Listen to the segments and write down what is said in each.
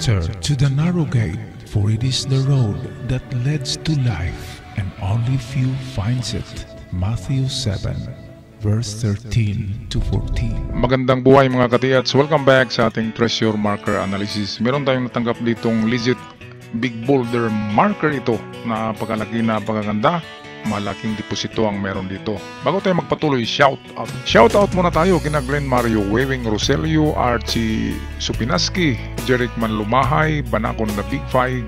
Enter to the narrow gate, for it is the road that leads to life, and only few finds it. Matthew 7, verse 13 to 14. Magandang buhay mga katiyats. Welcome back sa ating treasure marker analysis. Meron tayong natanggap ditong legit big boulder marker ito. Napakalaki, napakaganda. Malaking deposito ang meron dito. Bago tayo magpatuloy, shout out muna tayo kina Glenn Mario Wewing Roselio, Archie Supinaski, Jeric Manlumahay, Banakon na Big Five,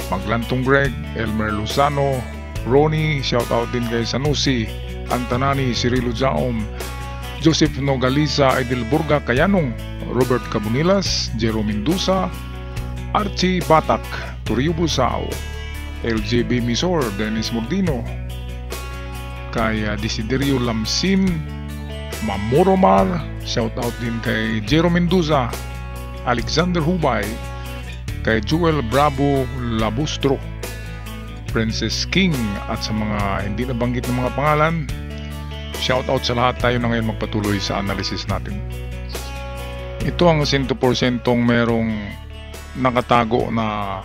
Maglantong Greg, Elmer Luzano, Ronnie, shout out din kay Sanusi, Antanani, Cirilo Jaom, Joseph Nogaliza, Edil Burga Kayanong, Robert Cabunilas, Jero Mendoza, Archie Batak, Turio Busao, LJB Misor, Dennis Mordino, kay Desiderio Lamsin, Mamoromar, shout out din kay Jero Mendoza, Alexander Hubay, kay Joel Bravo Labustro, Princess King, at sa mga hindi nabanggit ng mga pangalan, shout out sa lahat. Tayo na ngayon magpatuloy sa analysis natin. Ito ang 100% merong nakatago na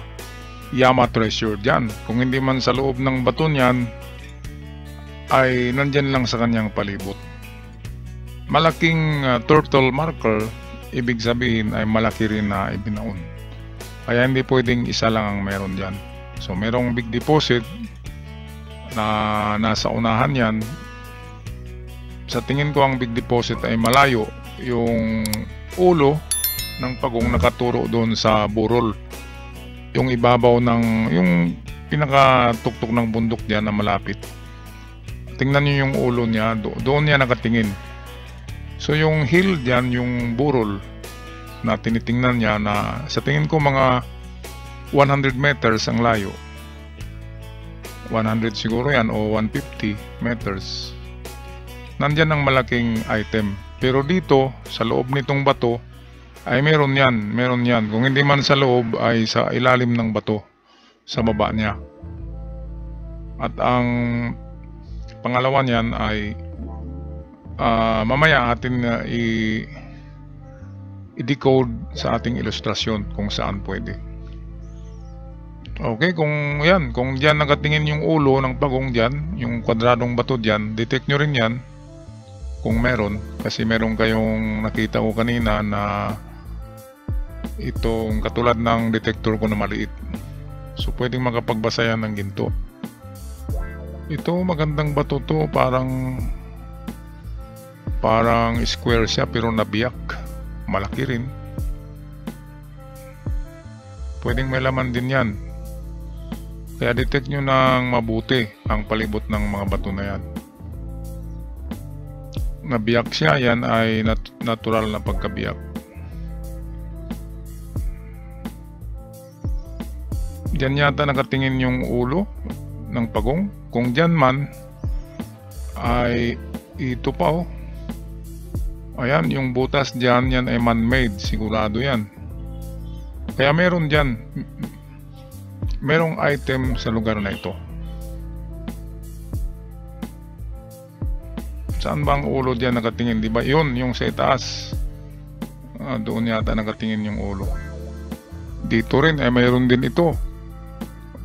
Yama treasure dyan. Kung hindi man sa loob ng bato niyan, ay nandyan lang sa kanyang palibot. Malaking turtle marker, ibig sabihin ay malaki rin na ibinaon. Kaya hindi pwedeng isa lang ang meron dyan. So merong big deposit na nasa unahan yan. Sa tingin ko ang big deposit ay malayo. Yung ulo ng pagong nakaturo doon sa burol. Yung ibabaw ng, yung pinakatuktok ng bundok diyan na malapit. Tingnan niyo yung ulo niya, doon niya nakatingin. So yung hill diyan, yung burol na tinitingnan niya, na sa tingin ko mga 100 meters ang layo. 100 siguro yan o 150 meters. Nandyan ang malaking item. Pero dito, sa loob nitong bato, ay meron yan. Kung hindi man sa loob, ay sa ilalim ng bato, sa baba niya. At ang pangalawa niyan ay mamaya atin i-decode sa ating ilustrasyon kung saan pwede. Okay, kung diyan nakatingin yung ulo ng pagong diyan, yung kwadradong bato diyan, detect nyo rin yan kung meron, kasi meron kayong nakita ko kanina na itong katulad ng detector ko na maliit. So pwedeng makapagbasa yan ng ginto. Ito magandang bato to, parang square siya pero nabiyak. Malaki rin. Pwedeng may laman din yan. Kaya detect nyo ng mabuti ang palibot ng mga bato na yan. Nabiyak siya, yan ay natural na pagkabiyak. Diyan yata nakatingin yung ulo ng pagong. Kung diyan man, ay ito pa oh. Ayan, yung butas diyan, yan ay man-made. Sigurado yan. Kaya meron diyan. Merong item sa lugar na ito. Saan ba ang ulo diyan nakatingin? Diba yun, yung sa itaas. Doon yata nakatingin yung ulo. Dito rin ay mayroon din ito.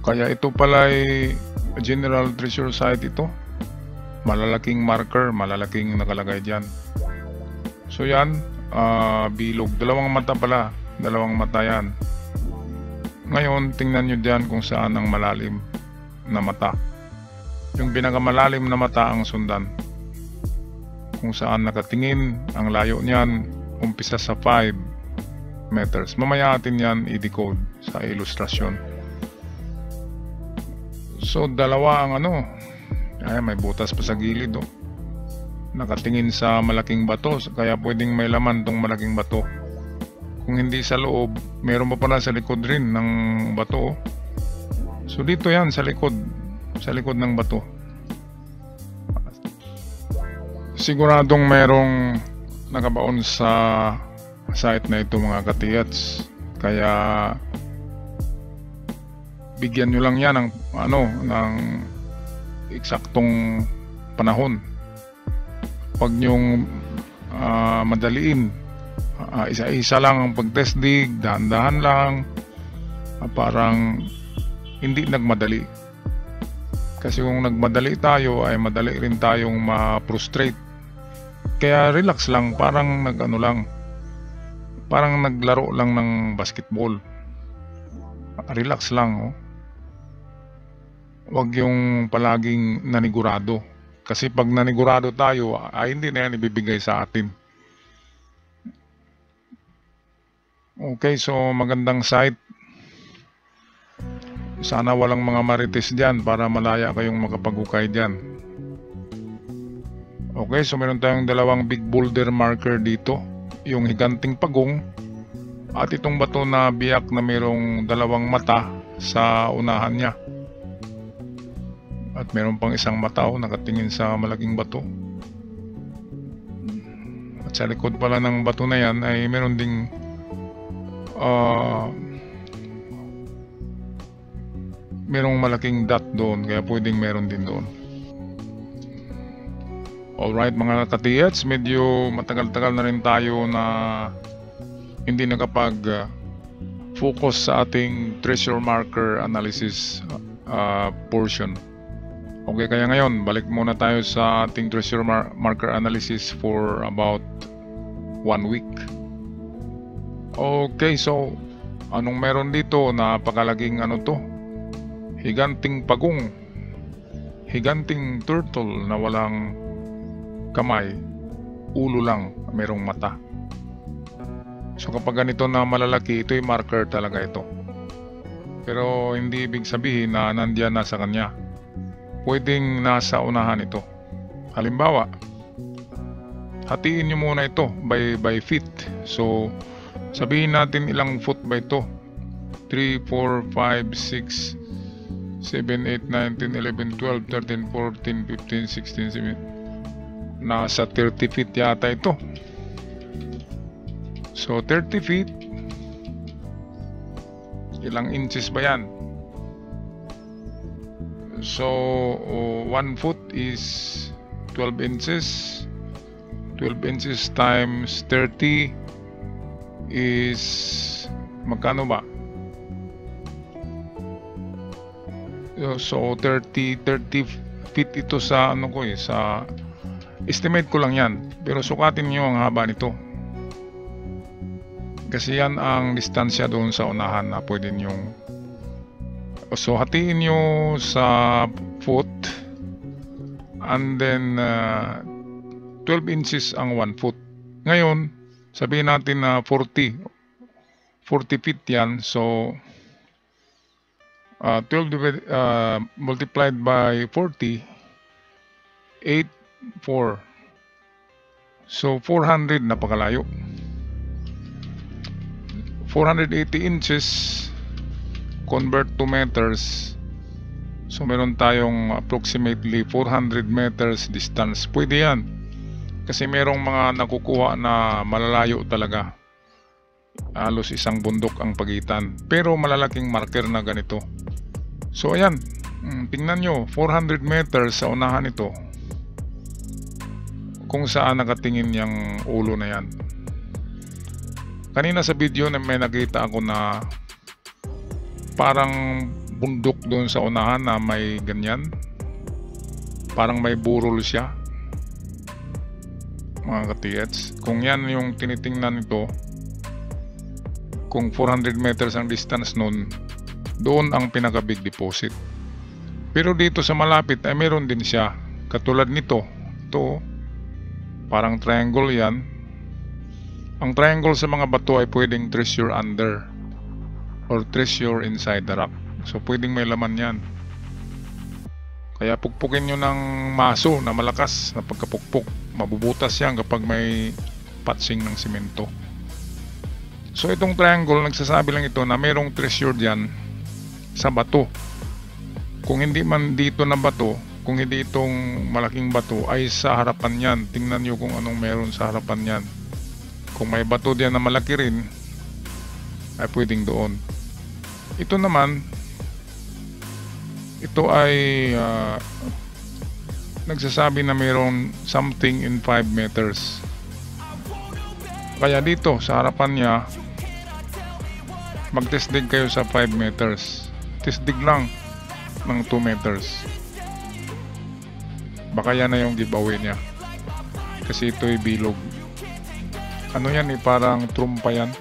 Kaya ito pala ay general treasure site ito. Malalaking marker, malalaking nakalagay dyan. So yan, bilog. Dalawang mata pala. Dalawang mata yan. Ngayon, tingnan nyo dyan kung saan ang malalim na mata. Yung pinakamalalim na mata ang sundan. Kung saan nakatingin, ang layo niyan, umpisa sa 5 meters. Mamaya atin yan i-decode sa ilustrasyon. So dalawa ang ay may butas pa sa gilid oh. Nakatingin sa malaking bato, kaya pwedeng may laman tong malaking bato. Kung hindi sa loob, meron pa pala sa likod rin ng bato oh. So dito yan sa likod ng bato. Siguradong merong nakabaon sa site na ito mga katiyats. Kaya bigyan nyo lang yan ng ng eksaktong panahon. Huwag nyong madaliin isa-isa lang ang pag-test dig, dahan-dahan lang, parang hindi nagmadali. Kasi kung nagmadali tayo ay madali rin tayong ma-frustrate. Kaya relax lang, parang parang naglaro lang ng basketball. Relax lang, oh. Huwag yung palaging nanigurado. Kasi pag nanigurado tayo, ay hindi na yan ibibigay sa atin. Okay, so magandang site. Sana walang mga marites dyan para malaya kayong makapag-ukay dyan. Okay, so meron tayong dalawang big boulder marker dito. Yung higanting pagong at itong bato na biyak na mayroong dalawang mata sa unahan niya. At meron pang isang mata nakatingin sa malaking bato. At sa likod pala ng bato na yan ay meron ding merong malaking dot doon, kaya pwedeng meron din doon. Alright mga ka-TH, medyo matagal-tagal na rin tayo na hindi nakapag-focus sa ating treasure marker analysis portion. Okay, kaya ngayon balik muna tayo sa ating treasure marker analysis for about 1 week. Okay, so anong meron dito? Napakalaging higanting pagong, higanting turtle na walang kamay, ulo lang, merong mata. So kapag ganito na malalaki, ito'y marker talaga ito. Pero hindi ibig sabihin na nandiyan na sa kanya. Pwedeng nasa unahan ito. Halimbawa, hatiin nyo muna ito by feet. So sabihin natin ilang foot ba ito? 3, 4, 5, 6, 7, 8, 9, 10, 11, 12, 13, 14, 15, 16, 17. Nasa 30 feet yata ito. So 30 feet, ilang inches ba yan? So 1 foot is 12 inches. 12 inches times 30 is magkano ba? So 30 feet ito sa sa estimate ko lang yan, pero sukatin niyo ang haba nito. Kasi yan ang distansya doon sa unahan na pwede niyong, so hatiin nyo sa foot, and then 12 inches ang 1 foot. Ngayon sabihin natin na 40 feet yan. So 12 multiplied by 40, 8, 4. So 400, napakalayo. 480 inches convert to meters. So meron tayong approximately 400 meters distance. Pwede yan. Kasi merong mga nakukuha na malalayo talaga. Halos isang bundok ang pagitan. Pero malalaking marker na ganito. So ayan, tingnan nyo, 400 meters sa unahan ito. Kung saan nakatingin yung ulo na yan. Kanina sa video na may nakita ako na parang bundok doon sa unahan na may ganyan. Parang may burol siya. Mga ka-TH, kung yan yung tinitingnan nito, kung 400 meters ang distance nun, doon ang pinaka big deposit. Pero dito sa malapit ay meron din siya, katulad nito. Ito, parang triangle yan. Ang triangle sa mga bato ay pwedeng treasure under or treasure inside the rock. So pwedeng may laman yan. Kaya pukpukin nyo ng maso na malakas na pagkapukpuk. Mabubutas yan kapag may patsing ng simento. So itong triangle, nagsasabi lang ito na mayroong treasure dyan sa bato. Kung hindi man dito na bato, kung hindi itong malaking bato, ay sa harapan yan. Tingnan nyo kung anong meron sa harapan yan. Kung may bato diyan na malaki rin, ay pwedeng doon. Ito naman, ito ay nagsasabi na mayroon something in 5 meters. Kaya dito sa harapan niya, mag-test dig kayo sa 5 meters. Test dig lang ng 2 meters. Baka yan na yung giveaway niya. Kasi ito'y bilog. Ano yan parang trumpa yan.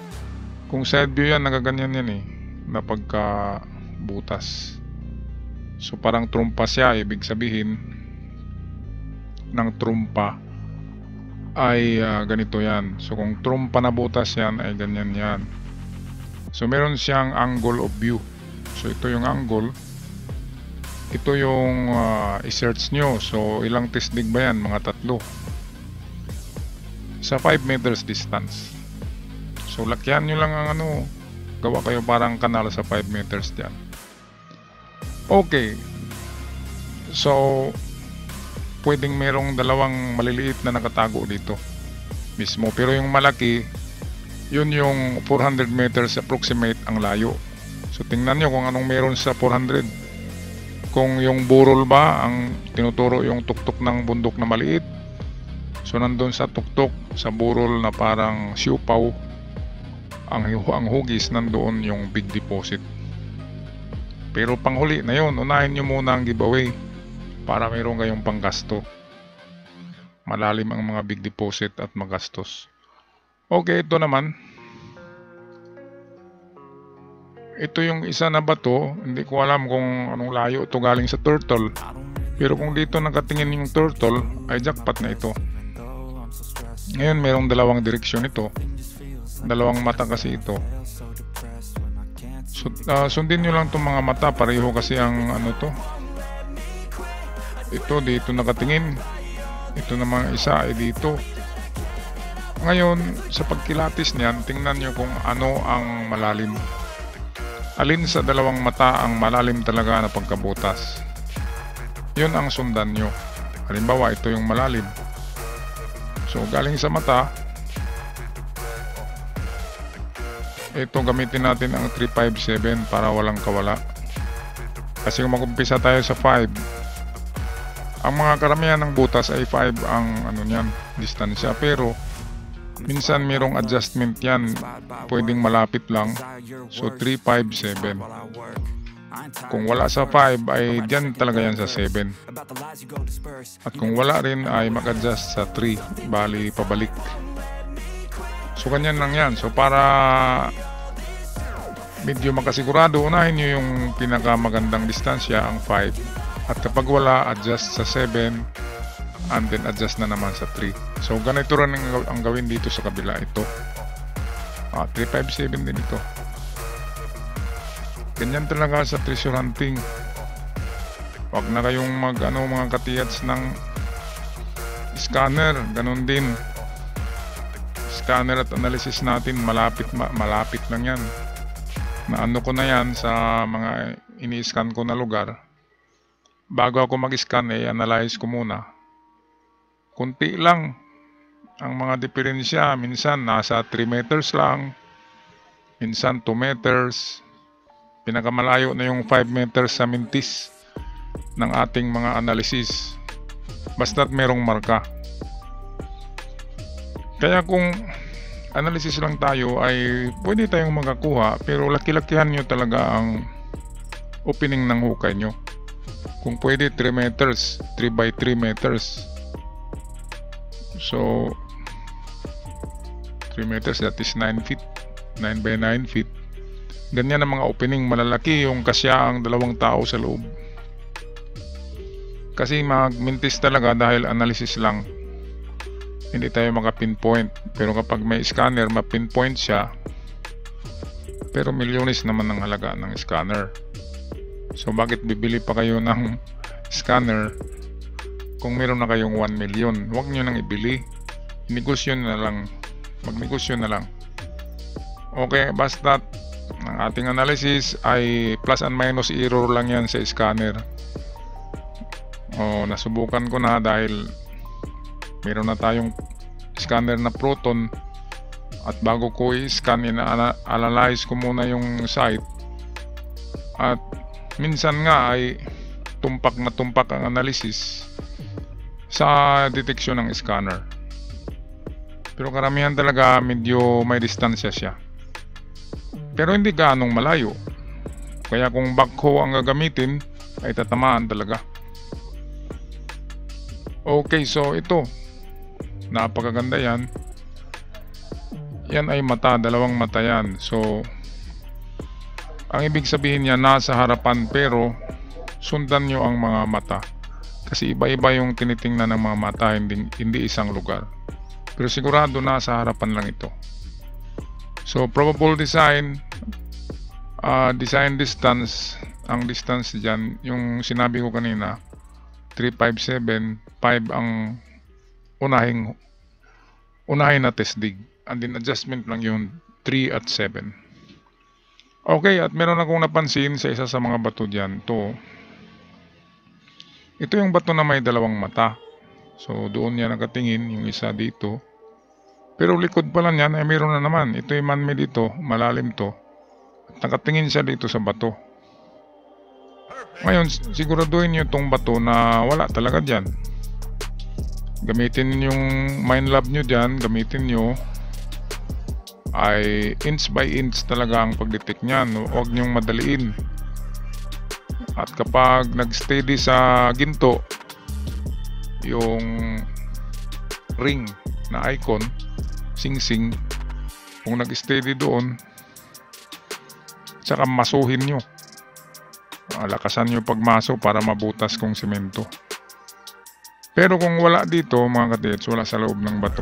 Kung side view yan, nagaganyan yan na pagka butas. So parang trumpa siya, ibig sabihin ng trumpa ay ganito yan. So kung trumpa na butas yan, ay ganyan yan. So meron siyang angle of view. So ito yung angle. Ito yung i-search nyo. So ilang test dig ba yan? Mga 3. Sa 5 meters distance. So lakyan nyo lang ang gawa kayo parang kanal sa 5 meters dyan. Okay. So pwedeng merong dalawang maliliit na nakatago dito mismo. Pero yung malaki, yun yung 400 meters approximate ang layo. So tingnan nyo kung anong meron sa 400. Kung yung burol ba ang tinuturo yung tuktok ng bundok na maliit. So nandun sa tuktok, sa burol na parang siupaw, ang hugis nandoon yung big deposit. Pero panghuli na yun, unahin nyo muna ang giveaway para mayroon kayong panggasto. Malalim ang mga big deposit at magastos. Okay, ito naman. Ito yung isa na bato. Hindi ko alam kung anong layo ito galing sa turtle. Pero kung dito nakatingin yung turtle, ay jackpot na ito. Ngayon, merong dalawang direksyon ito. Dalawang mata kasi ito. So, sundin nyo lang itong mga mata. Pareho kasi ang to. Ito dito nakatingin. Ito naman isa ay dito. Ngayon, sa pagkilatis niyan, tingnan nyo kung ano ang malalim. Alin sa dalawang mata ang malalim talaga na pagkabutas. Yun ang sundan nyo. Halimbawa, ito yung malalim. So, galing sa mata, ito gamitin natin ang 357 para walang kawala. Kasi kung mag-umpisa tayo sa 5, ang mga karamihan ng butas ay 5 ang niyan, distansya. Pero minsan mayroong adjustment yan, pwedeng malapit lang. So 357. Kung wala sa 5 ay diyan talaga yan sa 7. At kung wala rin ay mag-adjust sa 3, bali pabalik. So ganyan lang yan. So para medyo makasigurado, unahin nyo yung pinakamagandang distansya, ang 5. At kapag wala, adjust sa 7, and then adjust na naman sa 3. So ganito rin ang gawin dito sa kabila. Ito 357 din ito. Ganyan talaga sa treasure hunting. Wag na kayong mga katiyats ng scanner. Ganon din, scanner at analysis natin, malapit lang yan. Naano ko na yan sa mga ini-scan ko na lugar. Bago ako mag-scan, analyze ko muna. Kunti lang ang mga diferensya. Minsan nasa 3 meters lang, minsan 2 meters. Pinakamalayo na yung 5 meters sa mintis ng ating mga analysis. Basta't merong marka. Kaya kung analysis lang tayo ay pwede tayong makakuha, pero laki-lakihan nyo talaga ang opening ng hukay nyo. Kung pwede 3 meters, 3 by 3 meters. So 3 meters, that is 9 feet, 9 by 9 feet. Ganyan ang mga opening, malalaki yung kasya ang 2 tao sa loob. Kasi magmintis talaga dahil analysis lang, hindi tayo maka-pinpoint. Pero kapag may scanner, ma-pinpoint siya. Pero milyones naman ang halaga ng scanner. So bakit bibili pa kayo ng scanner kung meron na kayong 1 million? Huwag nyo nang ibili. Negosyo na lang. Magnegosyo na lang. Okay, basta ang ating analysis ay plus and minus error lang yan sa scanner. Nasubukan ko na dahil meron na tayong scanner na Proton, at bago ko i-scan, analyze ko muna yung site, at minsan nga ay tumpak na tumpak ang analysis sa detection ng scanner. Pero karamihan talaga medyo may distansya siya. Pero hindi gaanong malayo. Kaya kung backhoe ang gagamitin, ay tatamaan talaga. Okay, so ito. Napakaganda yan. Yan ay mata, dalawang mata yan. So, ang ibig sabihin niya nasa harapan pero sundan nyo ang mga mata. Kasi iba-iba yung tinitingnan ng mga mata, hindi isang lugar. Pero sigurado nasa harapan lang ito. So, probable design, design distance, ang distance dyan, yung sinabi ko kanina, 357, 5 ang unahin na test dig. And then adjustment lang yun, 3 at 7. Okay, at meron akong napansin sa isa sa mga bato dyan. Ito yung bato na may dalawang mata. So doon niya nakatingin, yung isa dito. Pero likod pala niyan ay meron na naman. Ito yung man-made dito, malalim to. At nakatingin siya dito sa bato. Ngayon, siguraduhin nyo itong bato na wala talaga dyan. Gamitin yung Minelab nyo dyan, gamitin nyo ay inch by inch talaga ang pagdetect niyan. Huwag nyong madaliin. At kapag nag-steady sa ginto yung ring na icon, sing-sing, kung nag-steady doon, tsaka masuhin nyo. Lakasan nyo pagmaso para mabutas kung simento. Pero kung wala dito mga katits, wala sa loob ng bato,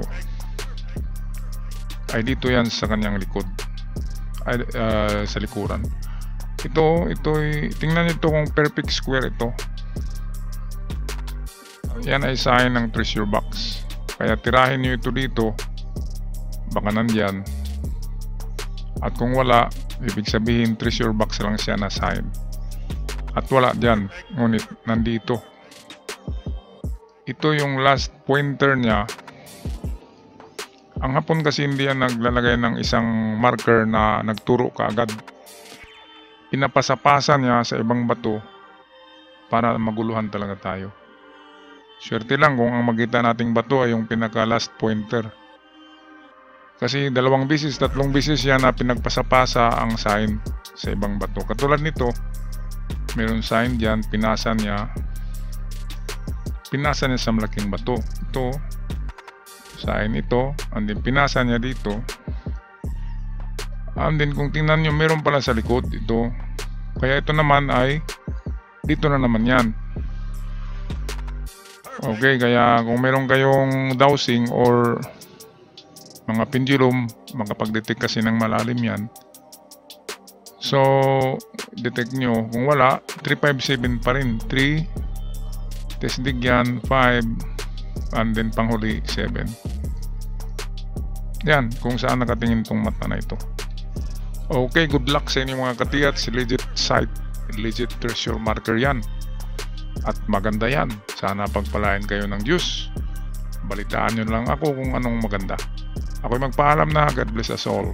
ay dito yan sa kanyang likod, ay sa likuran. Ito tingnan nyo ito kung perfect square ito. Yan ay sign ng treasure box. Kaya tirahin nyo ito dito, baka nandyan. At kung wala, ibig sabihin treasure box lang siya na sign. At wala dyan, ngunit nandito. Ito yung last pointer niya. Ang Hapon kasi hindi yan naglalagay ng isang marker na nagturo kaagad. Pinapasa-pasa niya sa ibang bato para maguluhan talaga tayo. Swerte lang kung ang magitan nating bato ay yung pinaka last pointer. Kasi 2 beses, 3 beses yan na pinagpasa-pasa ang sign sa ibang bato. Katulad nito, meron sign dyan, pinasa niya sa malaking bato. Ito, sign ito, and then pinasa niya dito. And then kung tingnan nyo, meron pala sa likod ito. Kaya ito naman ay dito na naman yan. Okay, kaya kung meron kayong dowsing or mga pendulum, makapag-detect kasi ng malalim yan. So, detect nyo. Kung wala, 357 pa rin. 3, test dig yan, 5, and then panghuli 7. Yan, kung saan nakatingin tong mata na ito. Okay, good luck sa inyo mga katiyats. Legit site, legit treasure marker yan. At maganda yan. Sana pagpalain kayo ng Diyos. Balitaan nyo lang ako kung anong maganda. Ako'y magpaalam na. God bless us all.